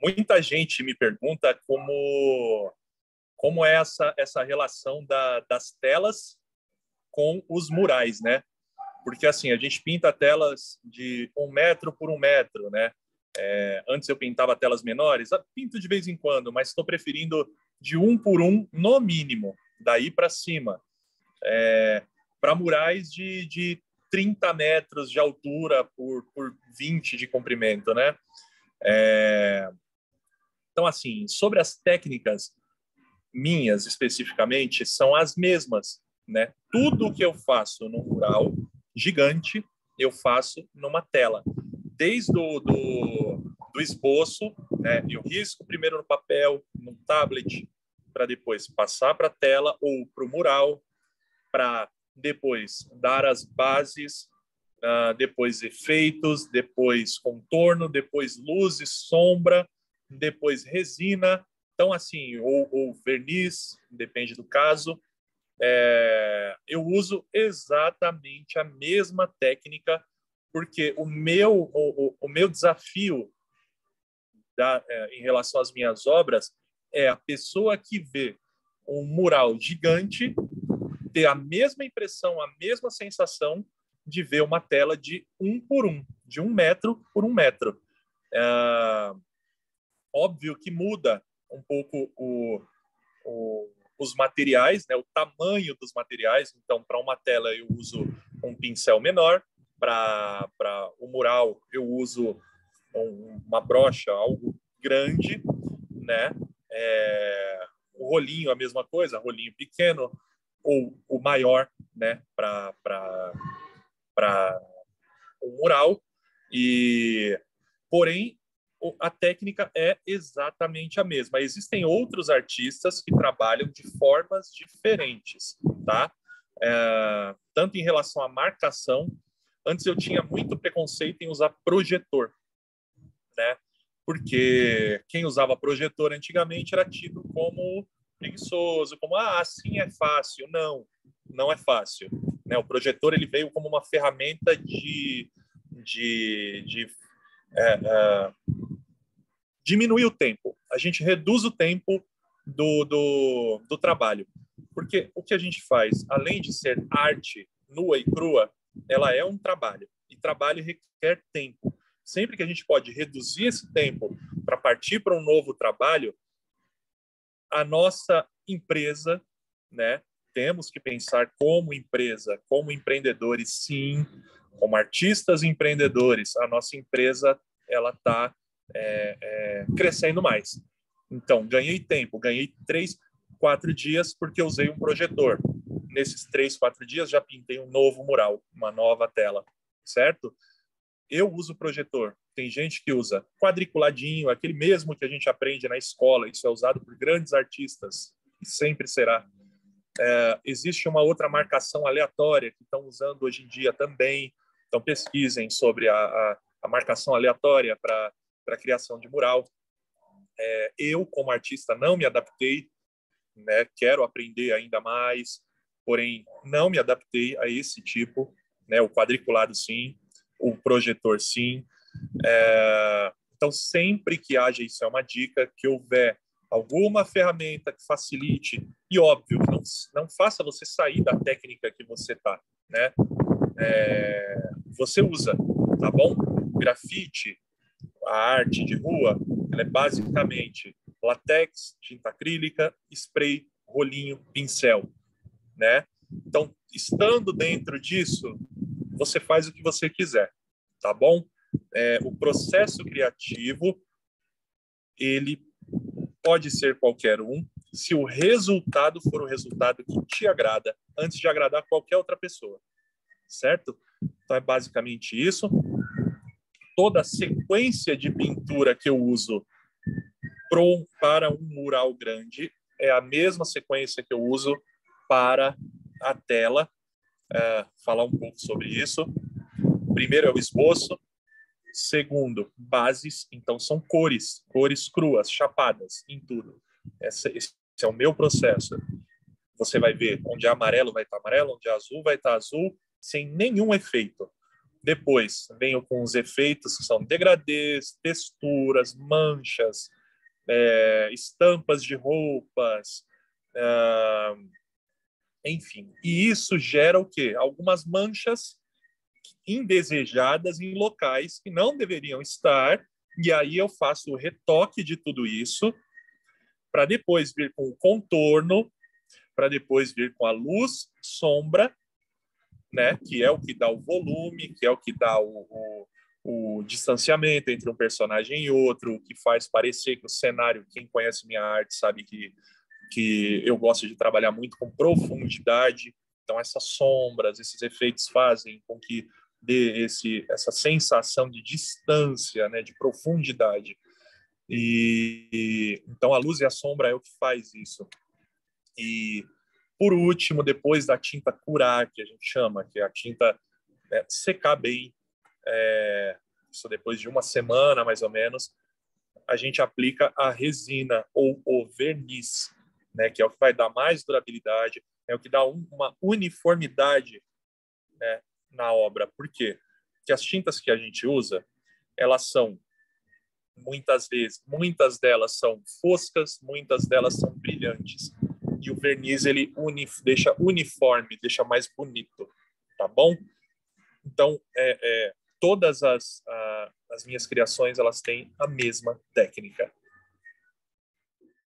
muita gente me pergunta como é essa relação das telas com os murais, né? Porque, assim, a gente pinta telas de 1 metro por 1 metro, né? Antes eu pintava telas menores, pinto de vez em quando, mas estou preferindo de 1 por 1, no mínimo, daí para cima. Para murais de 30 metros de altura por 20 de comprimento, né? Então, assim, sobre as técnicas minhas especificamente, são as mesmas, né? Tudo que eu faço no mural gigante, eu faço numa tela. Desde do esboço, né? Eu risco primeiro no papel, no tablet, para depois passar para a tela ou para o mural, para depois dar as bases, depois efeitos, depois contorno, depois luz e sombra, depois resina, então assim, ou verniz, depende do caso. Eu uso exatamente a mesma técnica, porque o meu desafio em relação às minhas obras é a pessoa que vê um mural gigante ter a mesma impressão, a mesma sensação de ver uma tela de 1 por 1, de 1 metro por 1 metro. Óbvio que muda um pouco os materiais, né, o tamanho dos materiais. Então, para uma tela eu uso um pincel menor, para o mural eu uso uma brocha, algo grande, né? O rolinho, a mesma coisa, rolinho pequeno, ou o maior, né, para o mural. Porém, a técnica é exatamente a mesma. Existem outros artistas que trabalham de formas diferentes, tá? Tanto em relação à marcação. Antes eu tinha muito preconceito em usar projetor, né? Porque quem usava projetor antigamente era tido como preguiçoso, como assim é fácil. Não é fácil, né? O projetor ele veio como uma ferramenta de diminuir o tempo. A gente reduz o tempo do trabalho. Porque o que a gente faz, além de ser arte nua e crua, ela é um trabalho. E trabalho requer tempo. Sempre que a gente pode reduzir esse tempo para partir para um novo trabalho, a nossa empresa, né, temos que pensar como empresa, como empreendedores, sim, como artistas empreendedores, a nossa empresa ela está crescendo mais. Então, ganhei tempo, ganhei 3, 4 dias porque eu usei um projetor. Nesses 3, 4 dias já pintei um novo mural, uma nova tela, certo? Eu uso projetor. Tem gente que usa quadriculadinho, aquele mesmo que a gente aprende na escola. Isso é usado por grandes artistas e sempre será. Existe uma outra marcação aleatória que estão usando hoje em dia também. Então, pesquisem sobre a marcação aleatória para a criação de mural. Eu, como artista, não me adaptei, né? Quero aprender ainda mais, porém, não me adaptei a esse tipo, né? O quadriculado, sim. O projetor, sim. Então, sempre que haja, isso é uma dica, que houver alguma ferramenta que facilite, e óbvio, não faça você sair da técnica que você está, né? Você usa, tá bom? Grafite, a arte de rua, ela é basicamente latex, tinta acrílica, spray, rolinho, pincel, né? Então, estando dentro disso, você faz o que você quiser, tá bom? O processo criativo, ele pode ser qualquer um, se o resultado for o resultado que te agrada, antes de agradar qualquer outra pessoa, certo? Então, é basicamente isso. Toda a sequência de pintura que eu uso para um mural grande é a mesma sequência que eu uso para a tela. Falar um pouco sobre isso. Primeiro é o esboço. Segundo, bases. Então, são cores cruas, chapadas em tudo. Esse é o meu processo. Você vai ver onde é amarelo vai estar amarelo, onde é azul vai estar azul, sem nenhum efeito. Depois, venho com os efeitos que são degradês, texturas, manchas, estampas de roupas, enfim. E isso gera o quê? Algumas manchas indesejadas em locais que não deveriam estar, e aí eu faço o retoque de tudo isso para depois vir com o contorno, para depois vir com a luz, sombra, né, que é o que dá o volume, que é o que dá o distanciamento entre um personagem e outro, o que faz parecer que o cenário, quem conhece minha arte sabe que eu gosto de trabalhar muito com profundidade, então essas sombras, esses efeitos fazem com que dê essa sensação de distância, né, de profundidade. Então a luz e a sombra é o que faz isso. E por último, depois da tinta curar, que a gente chama, que é a tinta secar bem, isso depois de uma semana mais ou menos, a gente aplica a resina ou o verniz, né, que é o que vai dar mais durabilidade, é o que dá uma uniformidade, né, na obra. Por quê? Porque as tintas que a gente usa, elas são, muitas delas são foscas, muitas delas são brilhantes. E o verniz, ele deixa uniforme, deixa mais bonito, tá bom? Então, todas as minhas criações, elas têm a mesma técnica.